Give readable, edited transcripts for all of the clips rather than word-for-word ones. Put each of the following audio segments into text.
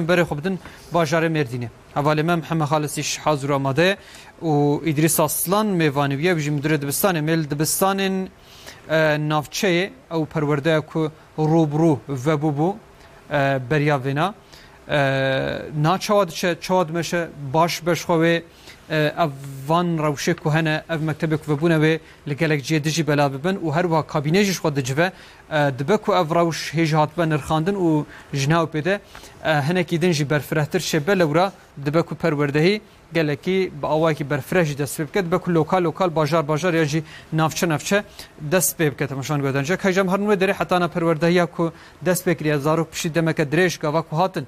بره خودن باجار مردینه. اولی من محمد خالصیش حاضر آماده و ادریس اصلان میوانیه بچه مدیر دبستان میل دبستان نافچه او پرورده کو روبرو و بوبو بریاوینا ناچاد چاد مشه باش بشخوه اوان روشه کهنه او مکتب کوبونه و لگلک جدیجی بلا ببن و هر وقت کابینهش خود دجوه دبکو او روش هیچ هات بن رخاندن و جناو بده هنکی دنجی برفرهتر شبه لورا دبکو پروردهی گلکی با آوای که برفرهی دست بکد دبکو لوکال بازار یا جی نافچه دست بکد تماشان گودن جا که جم هر نوع داره حتی نا پروردهی کو دست بکری زارو پشید دمک دریش گاوا کو هاتن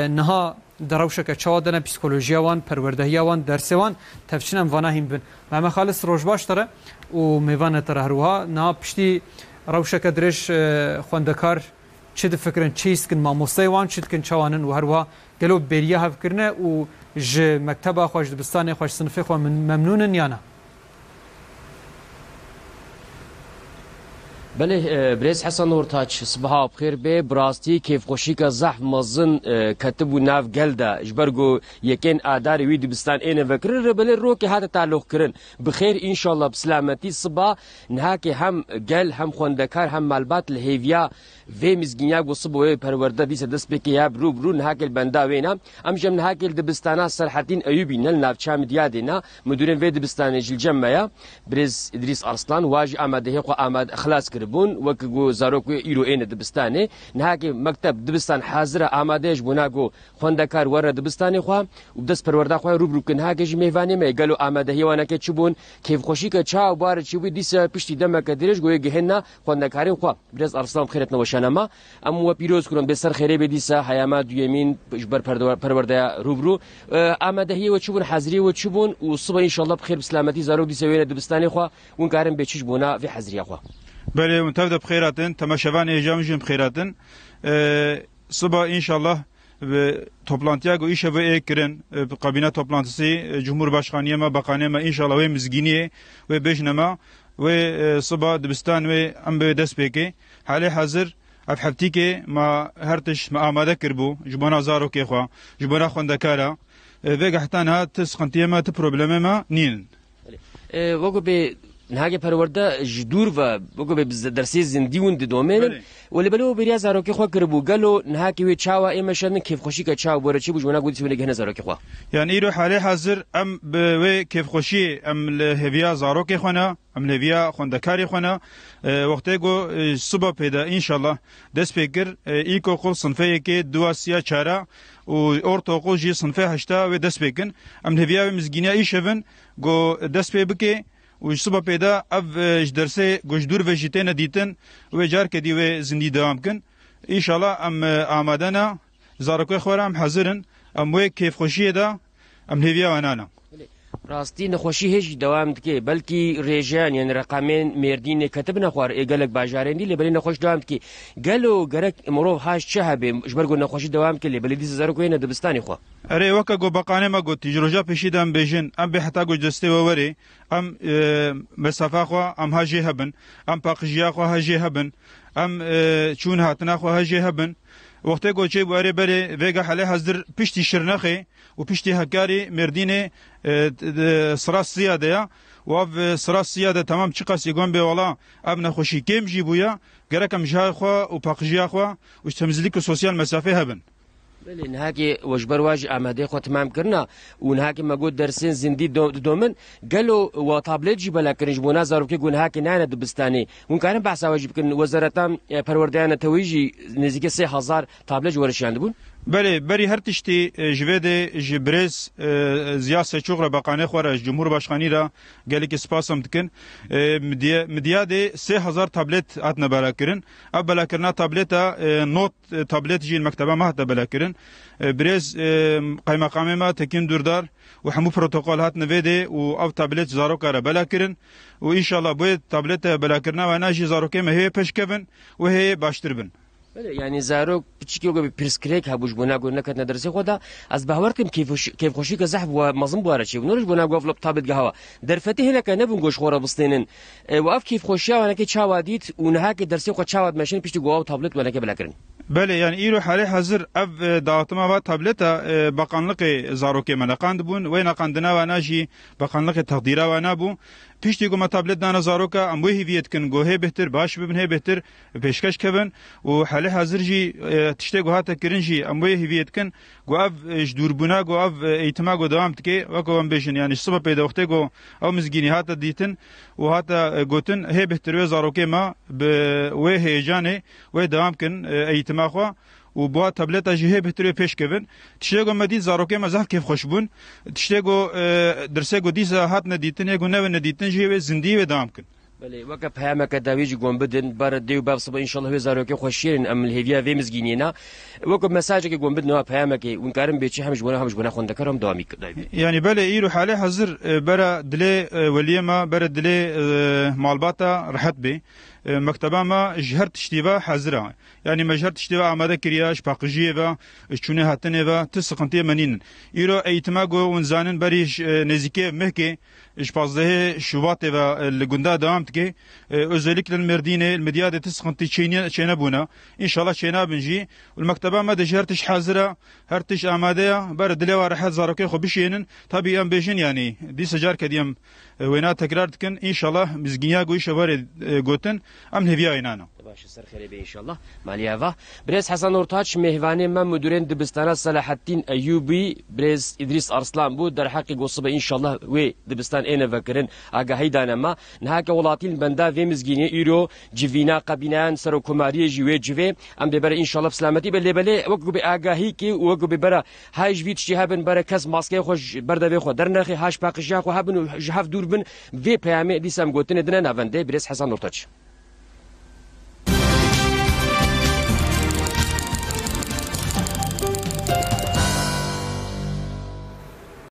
نها دروشه که چادن پسیکولوژی وان پروردهی وان درس وان تفسیرم وانا هم بن محمد خالص روش باش تره و میوان تره هروها نه پشتی روشه که درش خواندکار چه فکرن چیست کن ماموسای وان چه کن چوانن و هروها گلو بریه هف کرنه و ج مکتب خوش دبستان خوش صنفی خو ممنونن یا نه بله بريز حسن نورتاج صباح بخير بي براستي كيف خوشيك زحف مزن كتبوا ناف جلدا جبرجو يكين اداري ويدي بستان اين فكر بل الروكي هذا تعلق كرن بخير ان شاء الله بسلامتي صباح نهاكي هم جل هم خوندكار هم مالبات الهيفيا في مزگینیا گو صبح پرورده دیس دست بکی یا برو نهاک البندا وینا امجم نهاک الدبستانا صالحالدین ایوبی نل نافچام دیادینا مدیرن وی دبستان جلجمعیا برز ادریس ارسلان واجی آماده خو آماد خلاص کربون وکگو زاروک ایرو این دبستانه نهاک مکتب دبستان حاضر آمادهش بناگو خوندکار ور دبستانی خو و دست پرورده خو روبرو کن هاکش میوانی میگلو آماده هیوانا که چبون کیف خوشی که چاو بار چوبی دیس پشتی دمک درش گوی گهنا خوندکاری خو برز ارسلان خیرت نوشان نما اما پیروز کنم بسر خیره بدیسه حیامات دویمین بر پرورده روبرو آمادهی و چوبون حاضری و چوبون و صبح ان شاء الله بخیر بسلامتی زارو دیسه وین دبستانی خو اون کارم به چش بونا في حاضری خو بله منتفض بخیراتن تماشاوان اجامجم بخیراتن صبح ان شاء الله toplantıya go işe ve kirin kabine toplantısı Cumhurbaşkanıya ma bakanıya ma inşallah ve mizginiye ve beşnama ve sabah dibistan ve ambe despeki hali hazır afhabtike ma hertiş ma amade kirbu jbana zaro ke khwa jbana khondakara ve gahtan ha tisqantiye ma te probleme ma nin وقو به نهاجة پرورده جدور و وقو به درسی زندیون دومین ولی بلو بریا زاروکی خوا کربو گلو نهاجة وی چاوا ایمشن کیف خوشی که چاو برچی بوجونا گودی سوی نگهن زاروکی خوا یعنی ایرو حالی حاضر ام به کیف خوشی ام لهویا زاروکی خوانا ام لهویا خوندکاری خوانا وقتی گو صبح پیدا انشالله دست پیگر ایکو قل صنفه که دواسیا چارا و ortaokul جی صنفه هشتا و دست پیکن ام لهویا و مزگینیا ایشون گو دست پی بکی و صبح پیدا اف درس گوشدور و جیتن دیتن و جار کدی و زندی دوام کن انشالله ام آمادنا زارکوی خورم حاضرن ام و کیف خوشی دا ام لهویا و نانا راستی نخوشی هیچ دوام دکی بلکی ریجان یعنی رقمین مردین کتب نخوار گلک باجارندی لبلی نخوش دوام دکی گلو گرک مروف هاش چه هبه جبرگو نخوشی دوام کلی بلی دیز زارو کوی ندبستانی خو اره وکا گو بقانه ما گو تجربه پیشیدم بیجن ام به حتا گو جسته ووری ام مسافه خو ام هاجی هبن ام پاقجیا خو هاجی هبن ام چون هاتنا خو هاجی هبن وقتی گوچه باره بره وگه حاله حاضر پشتی شرنخه و پشتی هکاری مردینه سراس زیاده و سراس زیاده تمام چقاس یگون به والا اب نخوشی کم جیبویا گرکم جای خو و پاقجیا خو و تمزلیک سوسیال مسافه هبن بله نهاجي وجبر واج آماده خو تمام کرنا و نهاجي مجود درسين زندي دومن قالوا وطابلت جبلا كرنج بونا زارو كي قول هاكي نانا دبستاني وكان بحث واجب كن وزارتام پرورديان تويجي نزيك 3000 طابلت ورش عندبون بله بری هر تشتی جوید جبرز زیاست چوغر بقانه خوره جمهورباشقانی را گلی که سپاسم دکن مدیاد 3000 تابلت اتنا بلا کرن اب بلا کرنا تابلت نوت تابلت جین مکتبه ما هتا بلا کرن برز قیمقامه ما تکین دوردار و همو پروتوکول هات نویده و او تابلت زارو کاره بلا کرن و انشالله باید تابلت بلا کرنا و ناجی زارو که مهی پش کبن و هی باشتر بن يعني زارو بتشكي وجا بيرسكريك هبوش بناقو نكت ندرسي خدا از بهورتم كيف خوشي كزحف ومظن بوارشي ونورج بناقو فلوب طابت قهوه درفتي هنا كان نبون جوش خورا بسطينن واف كيف خوشيا وانا كي تشاواديت ونهاك درسي خو تشاواد ماشين بيشتي جوا طابلت وانا كي بلاكرن بله یعنی ایرو حالی حاضر اف داوتما و تابلتا باقانلق زاروکی منقاند بون و نقاندنا و ناجی باقانلق تقدیرا و نابو پیشتی گو تابلت دانا زاروکا ام وی هیویت کن گوه بهتر باش ببن هی بهتر پیشکش کبن و حالی حاضر جی تشتی گو هاتا کرن جی ام وی هیویت کن گو اف جدور بنا گو اف ایتما گو دوام تکی و گو ام بیشن یعنی صبح پیدا وقتی گو او مزگینی هاتا دیتن و هاتا گوتن هی بهتر و زاروکی ما به و هیجانه و دوام کن ایتما خوا و با تابلت جهه بهتری پیش کردن تشتگو مدید زاروکی مزح کیف خوشبون تشتگو درسه گو دیز هات ندیتن یگو نو ندیتن جهه زندی و دام کن بله وقت پیام کداویج گم بدن بر دیو باب صبح انشالله هی زاروکی خوشیرن ام الهویا و مزگینینا وقت مساج که گم بدن و پیام که اون کارم بیچی همش بنا خونده کارم دامی کداوی یعنی بله ایرو حاله حاضر برا دل ولیما برا دل مالباتا راحت بی مكتبه ما جهر تشتيبه حاضره يعني مجهر تشتيبه آماده كرياش باقجيه و چونه هاتنه و تسقنتي منين ايرو ايتماغو ونزانن بريش نزيكي مهكي اش 15 شوبات و لگندا devam تكي özellikle المردينه المدياده تسقنتي چينه بونا ان شاء الله چينه بنجي والمكتبه ما جهر تش حاضره هر تش آماده بر دل و راحت زاروكي خو بشينن طبيعي ام بيجن يعني دي سجار كديم وينا تكرار تكن ان شاء الله مزگينيا گوي شوار گوتن ام هویا اینانا باش سر خير ان شاء الله ماليافا بريز حسن اورتاچ مهواني من مديرين دبستان صلاح الدين ايوبي بريز ادريس ارسلان بو در حق قصبه ان شاء الله و دبستان اين فكرن اگاهي دانما نهاك ولاتين بندا و مزگيني ايرو جوينا قبينان سر كوماري جوي جوي ام ببر ان شاء الله بسلامتي بلي وقو باگاهي كي وقو ببر هاج فيت شهابن بركز ماسكي خوش بردا خو درنخي هاش باقشا خو هبن جهف دوربن و پیامه دیسم گوتن دنا نونده بريز حسن اورتاچ